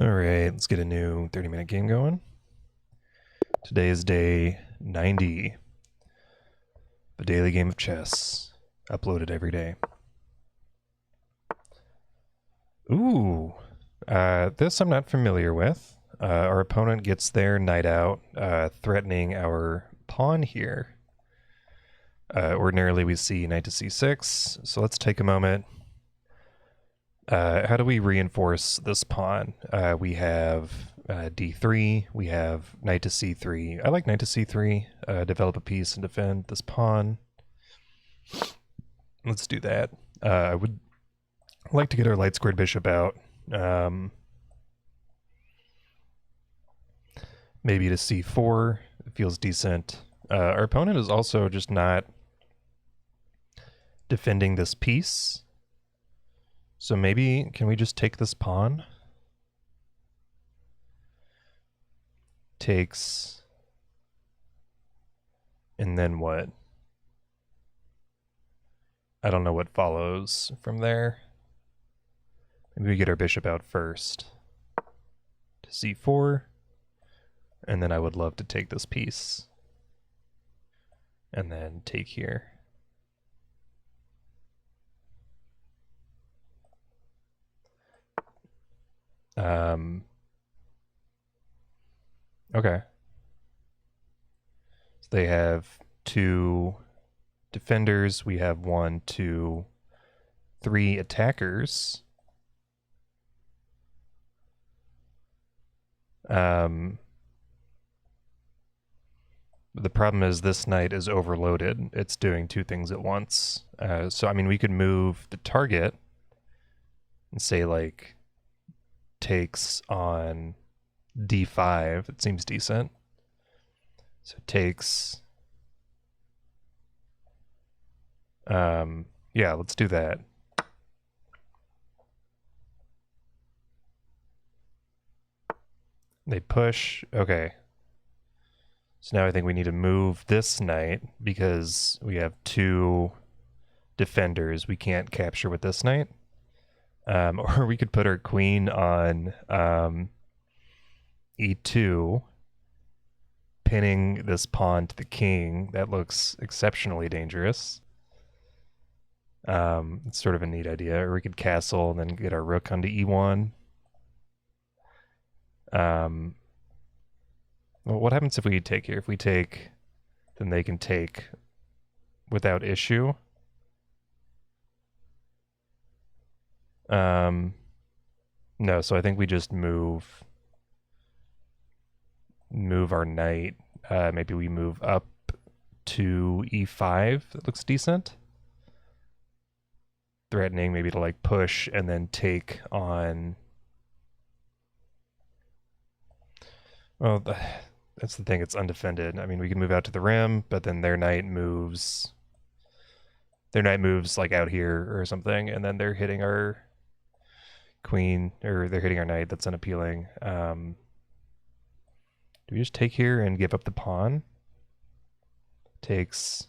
All right, let's get a new 30-minute game going. Today is day 90, the daily game of chess, uploaded every day. Ooh, this I'm not familiar with. Our opponent gets their knight out, threatening our pawn here. Ordinarily, we see knight to c6, so let's take a moment. How do we reinforce this pawn? We have d3, we have knight to c3. I like knight to c3, develop a piece and defend this pawn. Let's do that. I would like to get our light squared bishop out. Maybe to c4, it feels decent. Our opponent is also just not defending this piece. So maybe, can we just take this pawn? Takes, and then what? I don't know what follows from there. Maybe we get our bishop out first to c4, and then I would love to take this piece and then take here. Okay. So they have two defenders. We have 1, 2, 3 attackers. The problem is this knight is overloaded. It's doing two things at once. So, I mean, we could move the target and say, like, takes on d5. It seems decent. So takes... yeah, let's do that. They push. Okay. So now I think we need to move this knight because we have two defenders we can't capture with this knight. Or we could put our queen on e2, pinning this pawn to the king. That looks exceptionally dangerous. It's sort of a neat idea. Or we could castle and then get our rook onto e1. Well, what happens if we take here? If we take, then they can take without issue. No, so I think we just move our knight. Maybe we move up to e5. That looks decent. Threatening maybe to like push and then take on... Well, that's the thing, it's undefended. I mean, we can move out to the rim, but then their knight moves like out here or something, and then they're hitting our queen, or they're hitting our knight. That's unappealing. Do we just take here and give up the pawn? Takes.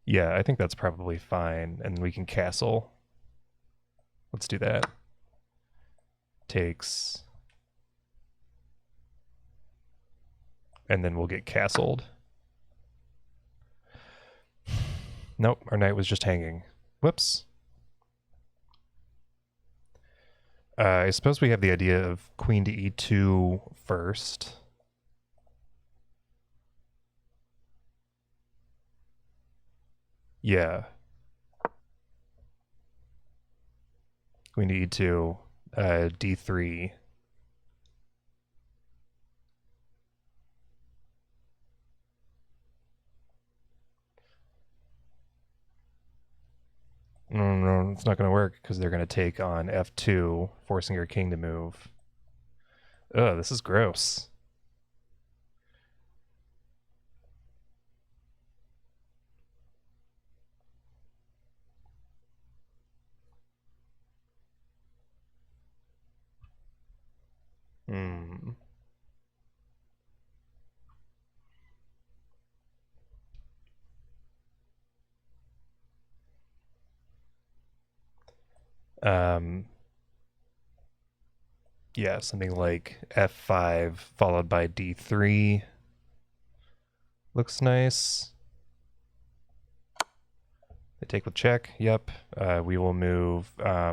Yeah, I think that's probably fine, and we can castle. Let's do that. Takes. And then we'll get castled. Nope, our knight was just hanging. Whoops. I suppose we have the idea of queen to e2 first. Yeah. Queen to e2, d3. No, it's not going to work because they're going to take on f2, forcing your king to move. Ugh, this is gross. Hmm. Yeah, something like f5 followed by d3 looks nice. They take with check. Yep. We will move. I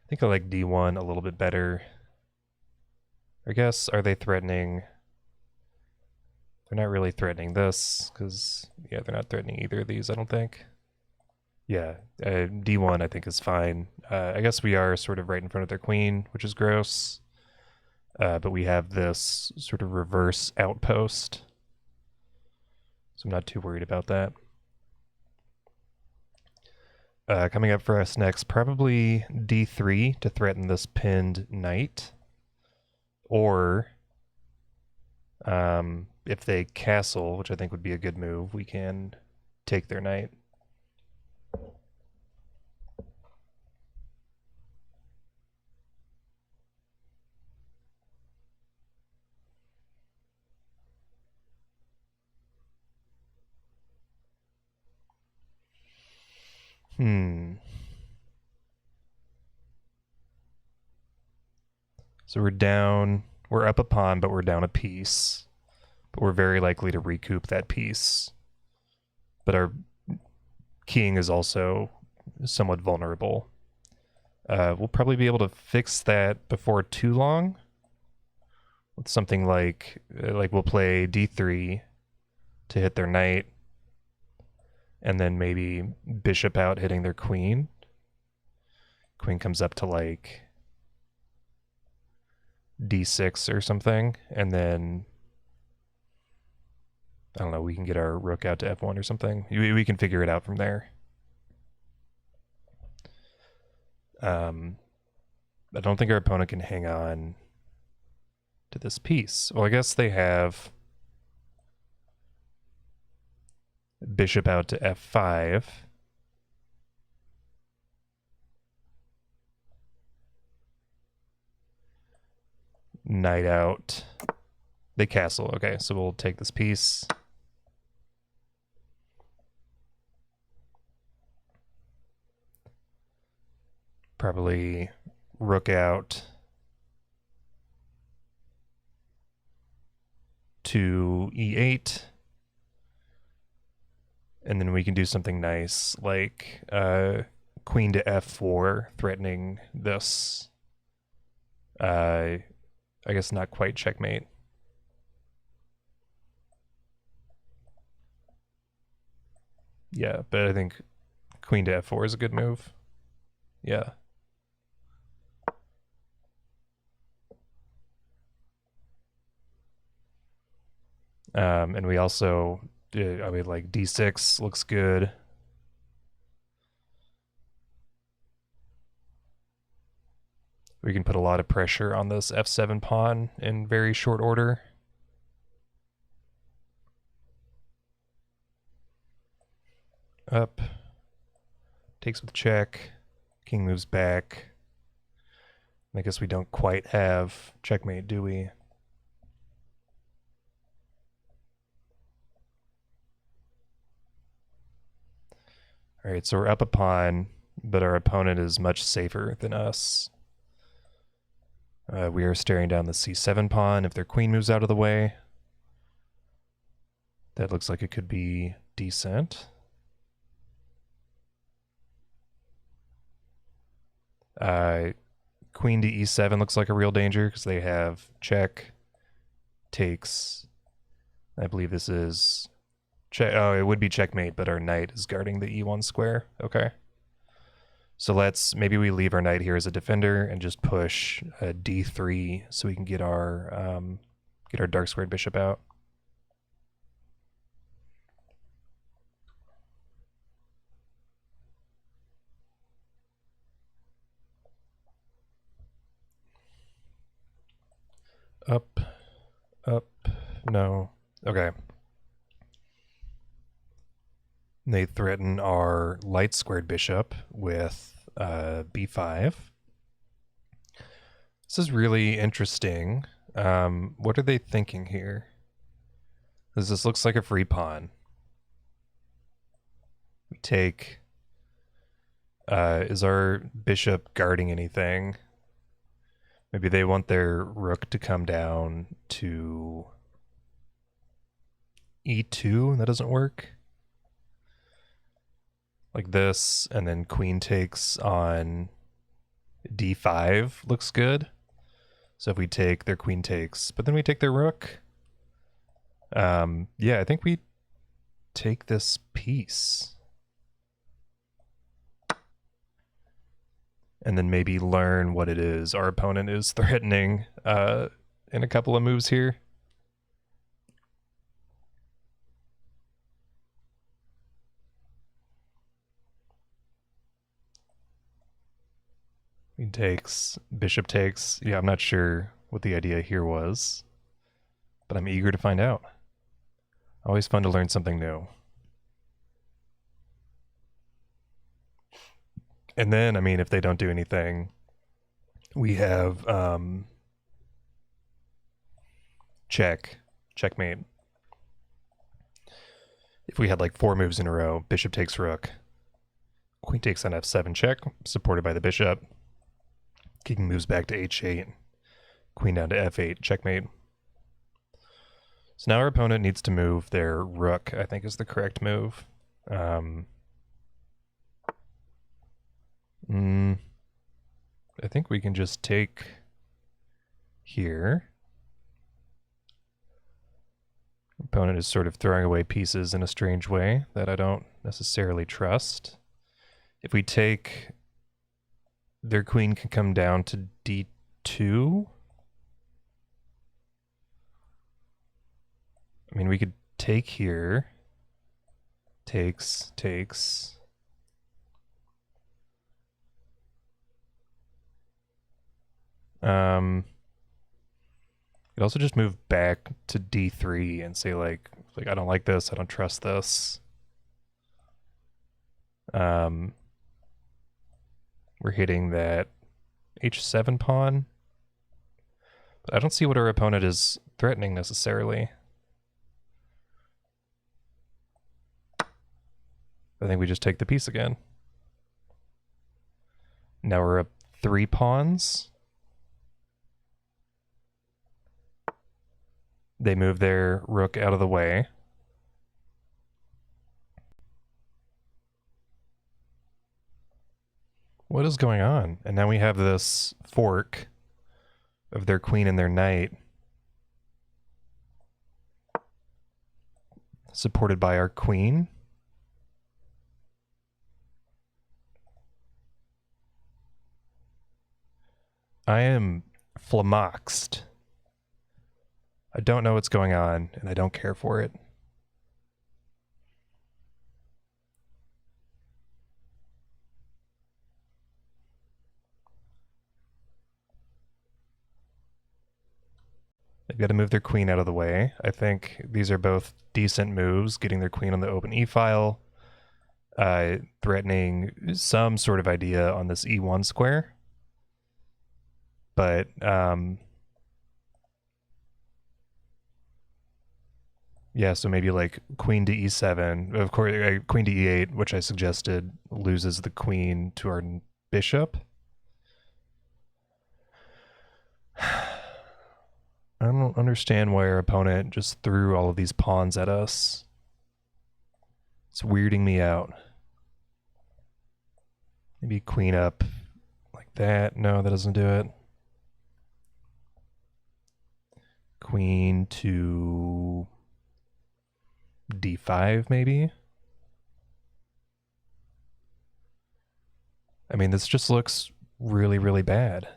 think I like d1 a little bit better. I guess, are they threatening? They're not really threatening this, because, yeah, they're not threatening either of these, I don't think. Yeah, d1 I think is fine. I guess we are sort of right in front of their queen, which is gross. But we have this sort of reverse outpost, so I'm not too worried about that. Coming up for us next, probably d3 to threaten this pinned knight. Or if they castle, which I think would be a good move, we can take their knight. So we're up a pawn, but we're down a piece. But we're very likely to recoup that piece. But our king is also somewhat vulnerable. We'll probably be able to fix that before too long. With something like we'll play d3 to hit their knight, and then maybe bishop out hitting their queen. Queen comes up to like d6 or something, and then I don't know, we can get our rook out to f1 or something. We can figure it out from there. I don't think our opponent can hang on to this piece. Well, I guess they have bishop out to f5. Knight out. They castle. Okay, so we'll take this piece. Probably rook out to e8. And then we can do something nice like queen to f4, threatening this. I guess not quite checkmate. Yeah, but I think queen to f4 is a good move. Yeah. And we also, I mean, like d6 looks good. We can put a lot of pressure on this f7 pawn in very short order. Up. Takes with check. King moves back. I guess we don't quite have checkmate, do we? All right, so we're up a pawn, but our opponent is much safer than us. We are staring down the c7 pawn. If their queen moves out of the way, that looks like it could be decent. Queen to e7 looks like a real danger because they have check, takes. I believe this is check. Oh, it would be checkmate, but our knight is guarding the e1 square. Okay. So maybe we leave our knight here as a defender and just push d3 so we can get our dark squared bishop out. Up, up, no. Okay. They threaten our light squared bishop with b5. This is really interesting. What are they thinking here? This looks like a free pawn. We take... is our bishop guarding anything? Maybe they want their rook to come down to e2. That doesn't work. Like this, and then queen takes on d5 looks good. So if we take, their queen takes, but then we take their rook. Yeah, I think we take this piece. And then maybe learn what it is our opponent is threatening in a couple of moves here. Queen takes, bishop takes. Yeah, I'm not sure what the idea here was, but I'm eager to find out. Always fun to learn something new. And then, I mean, if they don't do anything, we have checkmate. If we had like 4 moves in a row, bishop takes rook, queen takes on f7 check, supported by the bishop. King moves back to h8, queen down to f8, checkmate. So now our opponent needs to move their rook, I think is the correct move. I think we can just take here. Opponent is sort of throwing away pieces in a strange way that I don't necessarily trust. If we take, their queen can come down to d2. I mean, we could take here. Takes. Could also just move back to d3 and say like I don't like this, I don't trust this. We're hitting that h7 pawn, but I don't see what our opponent is threatening necessarily. I think we just take the piece again. Now we're up 3 pawns. They move their rook out of the way. What is going on? And now we have this fork of their queen and their knight, supported by our queen. I am flummoxed. I don't know what's going on, and I don't care for it. They've got to move their queen out of the way. I think these are both decent moves, getting their queen on the open e-file, threatening some sort of idea on this e1 square. But yeah, so maybe like queen to e7. Of course, queen to e8, which I suggested, loses the queen to our bishop. I don't understand why our opponent just threw all of these pawns at us. It's weirding me out. Maybe queen up like that. No, that doesn't do it. Queen to d5 maybe. I mean, this just looks really, really bad.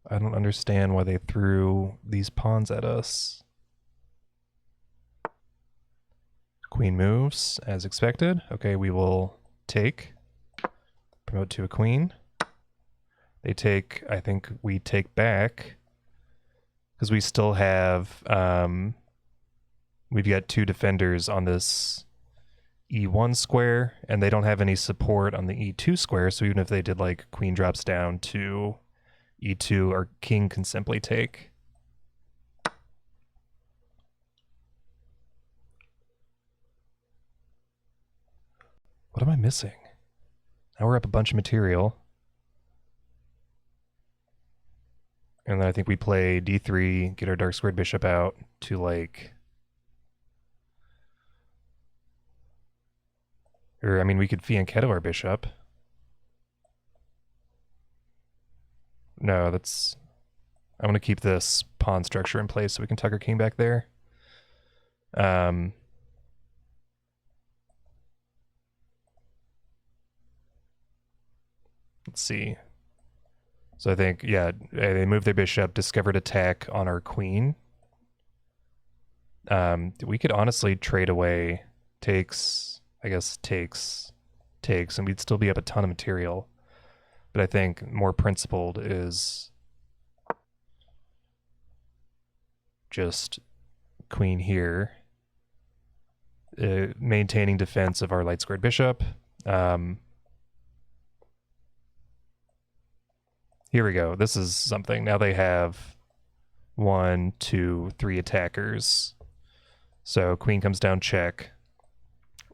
I don't understand why they threw these pawns at us. Queen moves, as expected. Okay, we will take. Promote to a queen. They take, I think we take back. Because we still have, we've got 2 defenders on this e1 square, and they don't have any support on the e2 square, so even if they did like queen drops down to e2, our king can simply take. What am I missing? Now we're up a bunch of material. And then I think we play d3, get our dark squared bishop out to like... Or, I mean, we could fianchetto our bishop. No, that's... I want to keep this pawn structure in place so we can tuck our king back there. Let's see. So I think, yeah, they moved their bishop, discovered attack on our queen. We could honestly trade away takes, I guess takes, and we'd still be up a ton of material. But I think more principled is just queen here, maintaining defense of our light squared bishop. Here we go. This is something. Now they have 1, 2, 3 attackers. So queen comes down, check.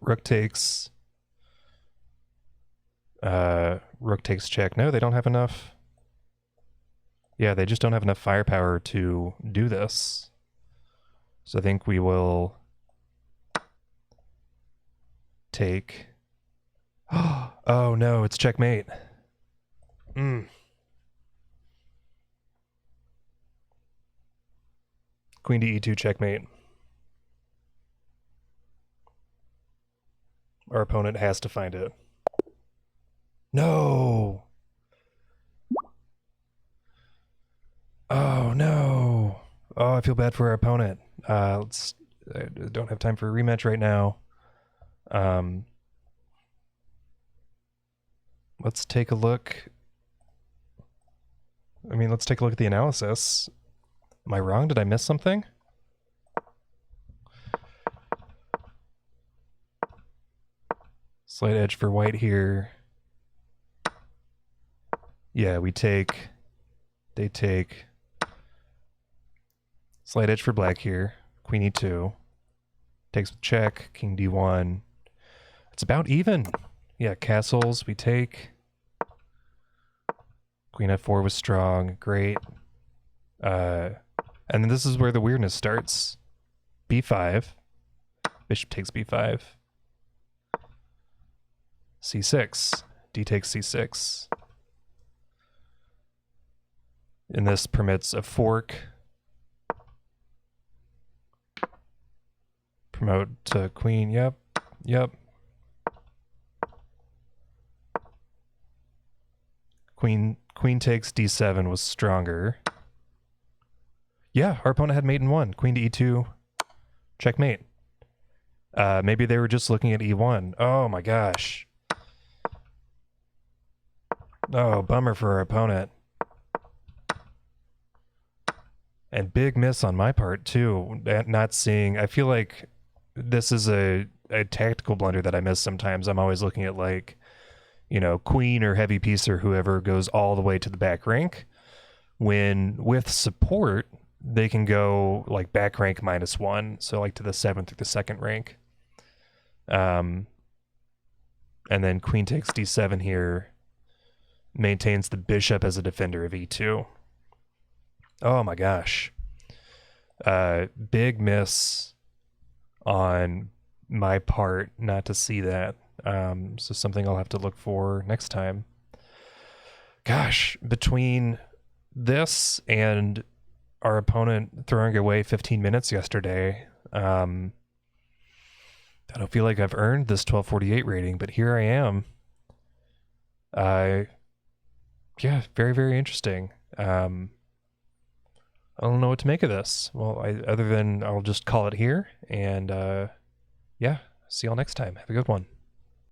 Rook takes. Rook takes check. No, they don't have enough. Yeah, they just don't have enough firepower to do this. So I think we will take. Oh no, it's checkmate. Queen to e2, checkmate. Our opponent has to find it. No! Oh no! Oh, I feel bad for our opponent. I don't have time for a rematch right now. Let's take a look. I mean, let's take a look at the analysis. Am I wrong? Did I miss something? Slight edge for white here. Yeah, we take... They take... Slight edge for black here. Queen e2. Takes with check. King d1. It's about even. Yeah, castles we take. Queen f4 was strong. Great. And this is where the weirdness starts. b5. Bishop takes b5. c6. D takes c6. And this permits a fork. Promote to queen. Yep. Queen takes d7 was stronger. Yeah, our opponent had mate in 1. Queen to e2. Checkmate. Maybe they were just looking at e1. Oh my gosh. Oh, bummer for our opponent. And big miss on my part too. Not seeing... I feel like this is a tactical blunder that I miss sometimes. I'm always looking at like, you know, queen or heavy piece or whoever goes all the way to the back rank. When with support, they can go like back rank -1, so like to the 7th or the 2nd rank. And then queen takes d7 here, maintains the bishop as a defender of e2. Oh my gosh. Big miss on my part not to see that. So something I'll have to look for next time. Gosh, between this and our opponent throwing away 15 minutes yesterday, I don't feel like I've earned this 1248 rating, but here I am. Yeah, very, very interesting. I don't know what to make of this. Well, other than I'll just call it here, and yeah, see y'all next time. Have a good one.